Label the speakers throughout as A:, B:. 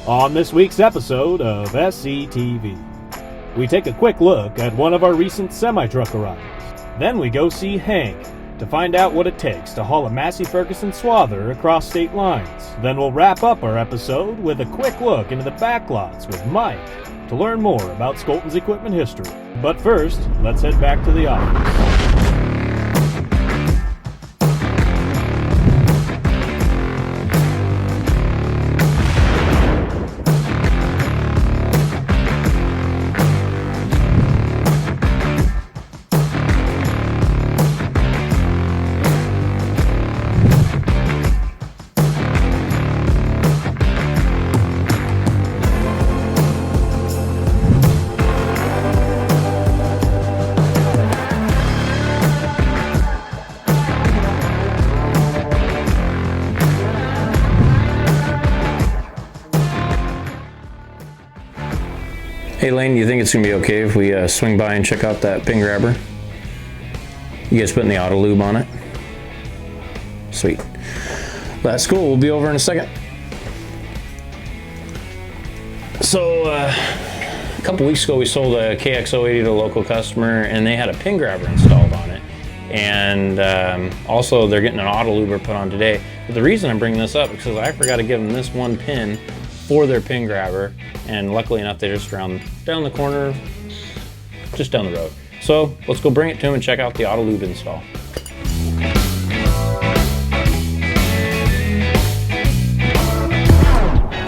A: On this week's episode of SETV, we take a quick look at one of our recent semi-truck arrivals. Then we go see Hank to find out what it takes to haul a Massey Ferguson swather across state lines. Then we'll wrap up our episode with a quick look into the backlots with Mike to learn more about Skolton's equipment history. But first, let's head back to the office.
B: Hey Lane, do you think it's gonna be okay if we swing by and check out that pin grabber? You guys putting the auto lube on it? Sweet. That's cool, we'll be over in a second. So, a couple weeks ago we sold a KX080 to a local customer and they had a pin grabber installed on it. And also they're getting an auto luber put on today. But the reason I'm bringing this up is because I forgot to give them this one pin for their pin grabber, and luckily enough they just down the corner, just down the road. So let's go bring it to them and check out the auto lube install.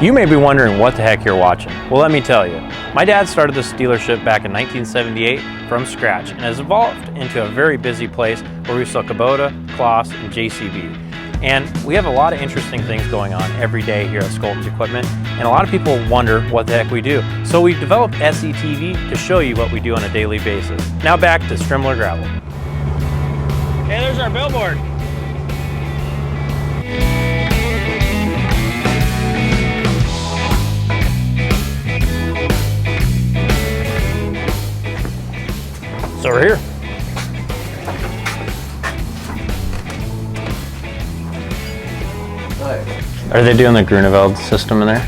B: You may be wondering what the heck you're watching. Well, let me tell you. My dad started this dealership back in 1978 from scratch and has evolved into a very busy place where we sell Kubota, Claas, and JCB. And we have a lot of interesting things going on every day here at Skolton's Equipment, and a lot of people wonder what the heck we do. So we developed SETV to show you what we do on a daily basis. Now back to Strimler Gravel. Hey, there's our billboard. So we're here. Are they doing the Grunewald system in there?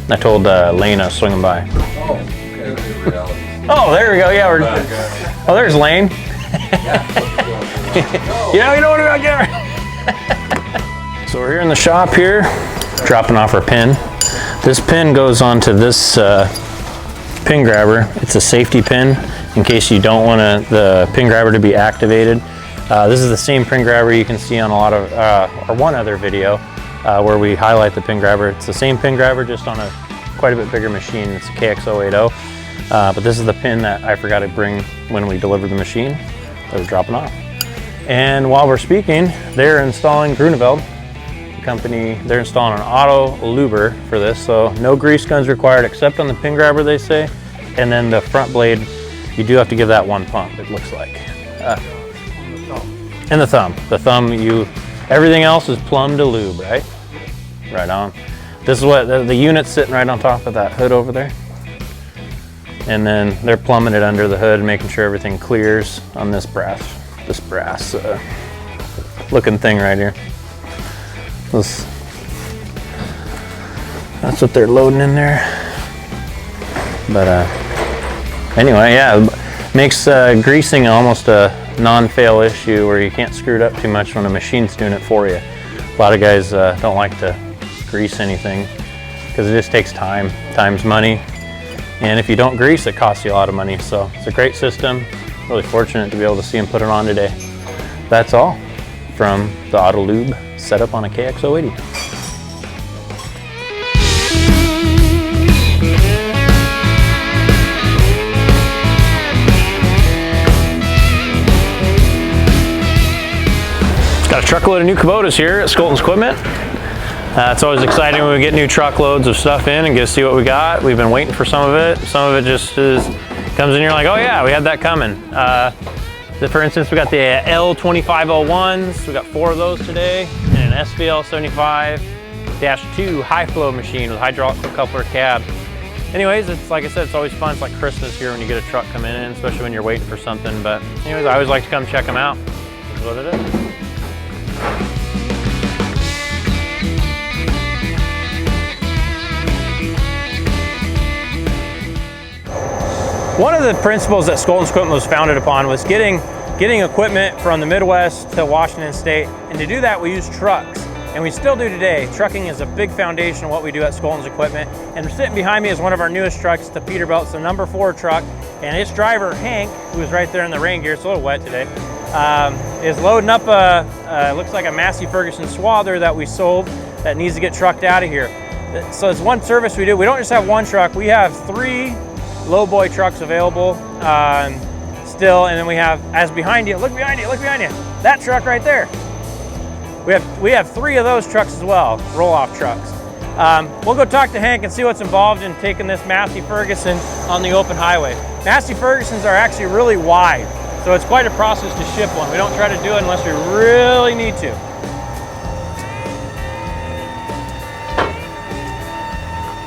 B: I told Lane I was swinging by.
C: Oh, okay.
B: Oh, there we go. Yeah, we're. Oh, there's Lane. You know what about Gary? So we're here in the shop here, dropping off our pin. This pin goes onto this pin grabber. It's a safety pin in case you don't want the pin grabber to be activated. This is the same pin grabber you can see on a lot of, or one other video. Where we highlight the pin grabber. It's the same pin grabber, just on a quite a bit bigger machine. It's a KX080. But this is the pin that I forgot to bring when we delivered the machine that was dropping off. And while we're speaking, they're installing Grunewald, the company. They're installing an auto luber for this, so no grease guns required except on the pin grabber, they say. And then the front blade, you do have to give that one pump, it looks like. And the thumb. The thumb, everything else is plumb to lube, right? Right on. This is what the unit's sitting right on top of that hood over there. And then they're plumbing it under the hood, making sure everything clears on this brass looking thing right here. That's what they're loading in there. But anyway, yeah, makes greasing almost a non-fail issue where you can't screw it up too much when a machine's doing it for you. A lot of guys don't like to grease anything because it just takes time. Time's money. And if you don't grease, it costs you a lot of money. So it's a great system. Really fortunate to be able to see them put it on today. That's all from the auto lube setup on a KX080. Got a truckload of new Kubotas here at Skolton's Equipment. It's always exciting when we get new truckloads of stuff in and get to see what we got. We've been waiting for some of it. Some of it just comes in, you're like, oh yeah, we had that coming. For instance, we got the L2501s. We got 4 of those today, and an SVL 75-2 high flow machine with hydraulic coupler cab. Anyways, it's like I said, it's always fun. It's like Christmas here when you get a truck coming in, especially when you're waiting for something. But anyways, I always like to come check them out. This is what it is. One of the principles that Skolton's Equipment was founded upon was getting equipment from the Midwest to Washington State, and to do that we use trucks, and we still do today. Trucking is a big foundation of what we do at Skolton's Equipment, and sitting behind me is one of our newest trucks, the Peterbilt. It's a number 4 truck, and its driver Hank, who is right there in the rain gear, it's a little wet today, is loading up looks like a Massey Ferguson swather that we sold that needs to get trucked out of here. So it's one service we do. We don't just have one truck, we have 3 lowboy trucks available still, and then we have, as behind you, look behind you, that truck right there. We have 3 of those trucks as well, roll-off trucks. We'll go talk to Hank and see what's involved in taking this Massey Ferguson on the open highway. Massey Fergusons are actually really wide, so it's quite a process to ship one. We don't try to do it unless we really need to.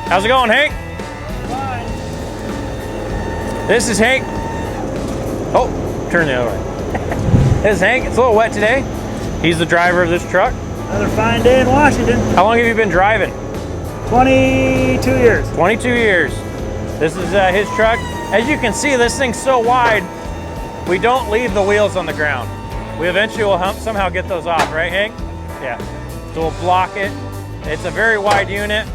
B: How's it going, Hank?
D: Fine.
B: This is Hank. Oh, turn the other way. This is Hank. It's a little wet today. He's the driver of this truck.
D: Another fine day in Washington.
B: How long have you been driving?
D: 22 years.
B: 22 years. This is his truck. As you can see, this thing's so wide, we don't leave the wheels on the ground. We eventually will somehow get those off, right, Hank? Yeah. So we'll block it. It's a very wide unit.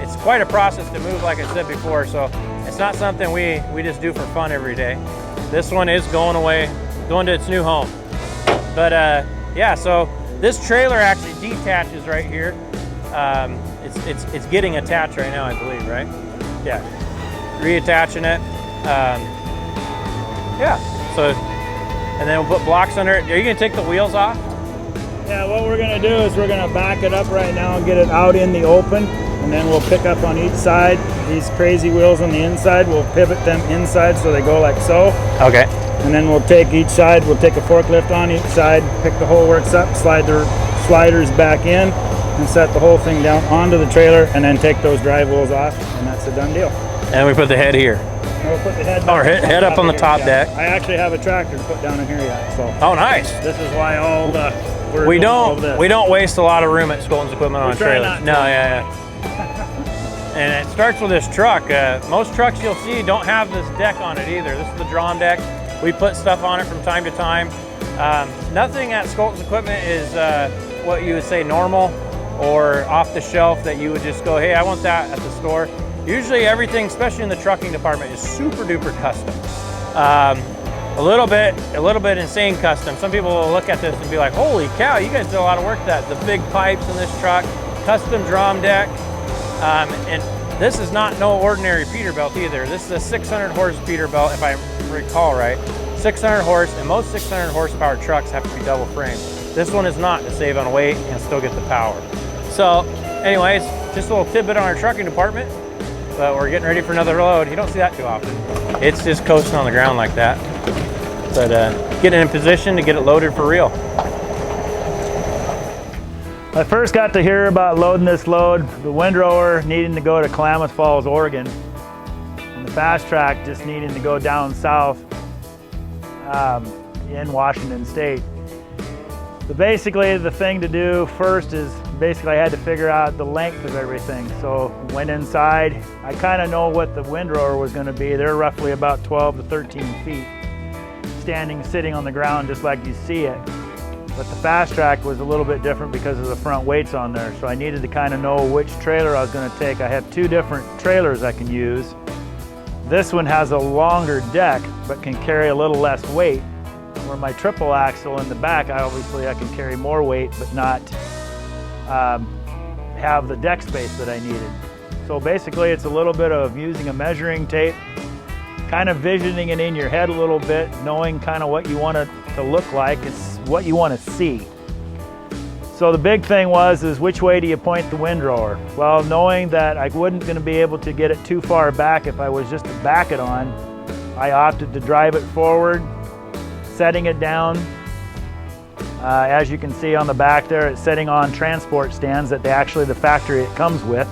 B: It's quite a process to move, like I said before, so it's not something we just do for fun every day. This one is going to its new home. But yeah, so this trailer actually detaches right here. It's getting attached right now, I believe, right? Yeah, reattaching it. Yeah, so, and then we'll put blocks under it. Are you gonna take the wheels off?
D: Yeah, what we're gonna do is we're gonna back it up right now and get it out in the open, and then we'll pick up on each side. These crazy wheels on the inside, we'll pivot them inside so they go like so.
B: Okay.
D: And then we'll take each side, we'll take a forklift on each side, pick the whole works up, slide the sliders back in, and set the whole thing down onto the trailer, and then take those drive wheels off, and that's a done deal.
B: And we put the head here.
D: And we'll put the head
B: Or head up on the top deck.
D: I actually have a tractor to put down in here yet, so.
B: Oh, nice.
D: This is why all the
B: We don't waste a lot of room at Skolton's Equipment on
D: try
B: trailers.
D: not to.
B: No, yeah. And it starts with this truck. Most trucks you'll see don't have this deck on it either. This is the drum deck. We put stuff on it from time to time. Nothing at Skolton's Equipment is what you would say normal or off the shelf that you would just go, hey, I want that at the store. Usually everything, especially in the trucking department, is super duper custom. A little bit insane custom. Some people will look at this and be like, holy cow, you guys did a lot of work with that. The big pipes in this truck, custom drum deck. And this is not no ordinary Peterbilt either. This is a 600 horse Peterbilt, if I recall right. 600 horse, and most 600 horsepower trucks have to be double framed. This one is not, to save on weight and still get the power. So anyways, just a little tidbit on our trucking department, but we're getting ready for another load. You don't see that too often. It's just coasting on the ground like that. But getting in position to get it loaded for real.
D: I first got to hear about loading this load, the windrower needing to go to Klamath Falls, Oregon, and the fast track just needing to go down south in Washington State. So basically the thing to do first is I had to figure out the length of everything. So went inside. I kind of know what the windrower was going to be. They're roughly about 12 to 13 feet, sitting on the ground just like you see it. But the fast track was a little bit different because of the front weights on there. So I needed to kind of know which trailer I was going to take. I have 2 different trailers I can use. This one has a longer deck, but can carry a little less weight. Where my triple axle in the back, obviously I can carry more weight, but not have the deck space that I needed. So basically it's a little bit of using a measuring tape, kind of visioning it in your head a little bit, knowing kind of what you want it to look like. It's what you want to see. So the big thing is which way do you point the windrower? Well, knowing that I wasn't going to be able to get it too far back if I was just to back it on, I opted to drive it forward, setting it down. As you can see on the back there, it's setting on transport stands that the factory it comes with.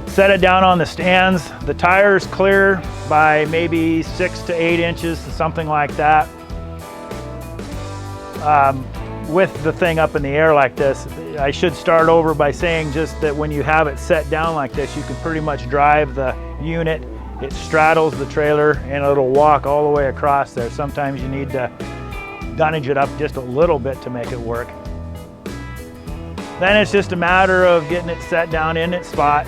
D: Set it down on the stands. The tire's clear by maybe 6 to 8 inches, something like that. With the thing up in the air like this, I should start over by saying just that when you have it set down like this, you can pretty much drive the unit It straddles the trailer and it'll walk all the way across there. Sometimes you need to dunnage it up just a little bit to make it work. Then it's just a matter of getting it set down in its spot,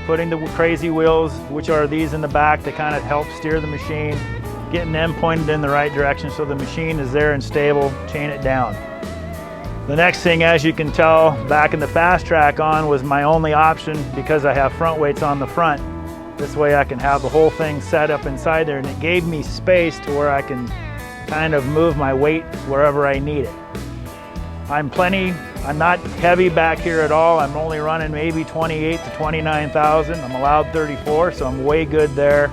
D: putting the crazy wheels, which are these in the back, to kind of help steer the machine, getting them pointed in the right direction so the machine is there and stable, chain it down. The next thing, as you can tell, back in the fast track on was my only option because I have front weights on the front. This way I can have the whole thing set up inside there, and it gave me space to where I can kind of move my weight wherever I need it. I'm not heavy back here at all. I'm only running maybe 28 to 29,000. I'm allowed 34, so I'm way good there.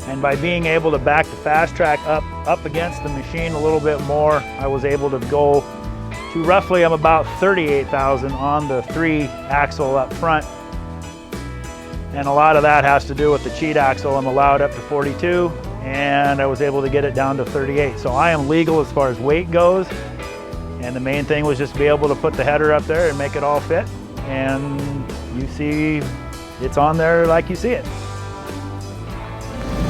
D: And by being able to back the fast track up against the machine a little bit more, I was able to go to roughly, I'm about 38,000 on the 3-axle up front. And a lot of that has to do with the cheat axle. I'm allowed up to 42, and I was able to get it down to 38. So I am legal as far as weight goes. And the main thing was just to be able to put the header up there and make it all fit. And you see it's on there like you see it.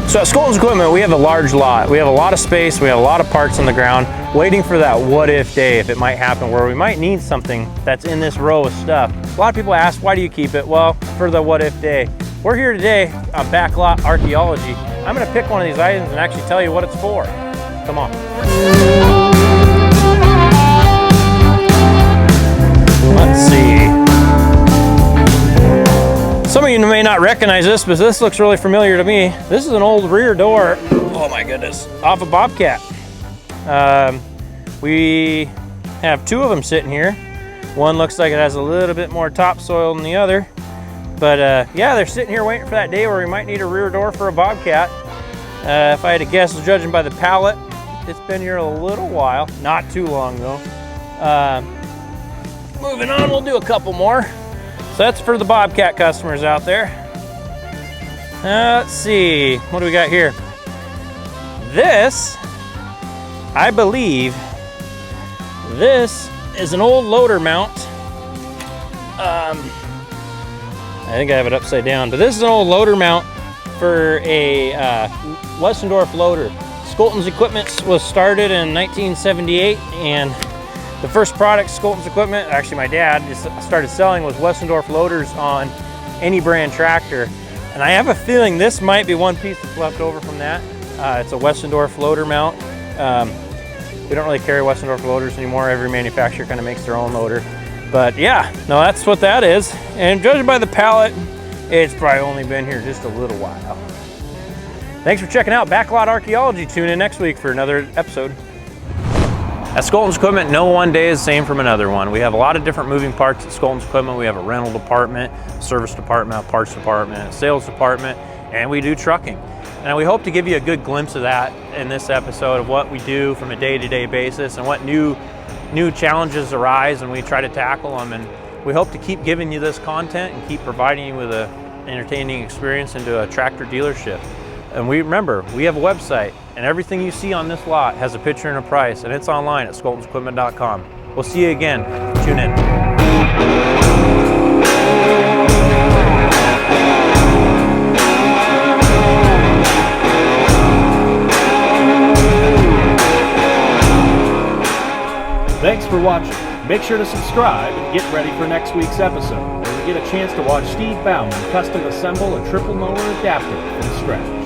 B: So at Skolton's Equipment, we have a large lot. We have a lot of space, we have a lot of parts on the ground, waiting for that what if day, if it might happen, where we might need something that's in this row of stuff. A lot of people ask, why do you keep it? Well, for the what if day. We're here today on Backlot Archaeology. I'm gonna pick one of these items and actually tell you what it's for. Come on. Let's see. Some of you may not recognize this, but this looks really familiar to me. This is an old rear door, oh my goodness, off a Bobcat. We have two of them sitting here. One looks like it has a little bit more topsoil than the other. But yeah, they're sitting here waiting for that day where we might need a rear door for a Bobcat. If I had to guess, judging by the pallet, it's been here a little while. Not too long though. Moving on, we'll do a couple more. So that's for the Bobcat customers out there. Let's see, what do we got here? This, I believe, this is an old loader mount. I think I have it upside down, but this is an old loader mount for a Westendorf loader. Skolton's Equipment was started in 1978, and the first product Skolton's Equipment, actually my dad started selling, was Westendorf loaders on any brand tractor. And I have a feeling this might be one piece that's left over from that. It's a Westendorf loader mount. We don't really carry Westendorf loaders anymore. Every manufacturer kind of makes their own loader. But yeah, no, that's what that is. And judging by the pallet, it's probably only been here just a little while. Thanks for checking out Backlot Archaeology. Tune in next week for another episode. At Skolton's Equipment, no one day is the same from another one. We have a lot of different moving parts at Skolton's Equipment. We have a rental department, service department, a parts department, a sales department, and we do trucking. And we hope to give you a good glimpse of that in this episode of what we do from a day-to-day basis and what new challenges arise, and we try to tackle them. And we hope to keep giving you this content and keep providing you with an entertaining experience into a tractor dealership. And remember, we have a website, and everything you see on this lot has a picture and a price, and it's online at skoltonsequipment.com. We'll see you again. Tune in.
A: Thanks for watching. Make sure to subscribe and get ready for next week's episode, where we get a chance to watch Steve Bauman custom assemble a triple motor adapter from scratch.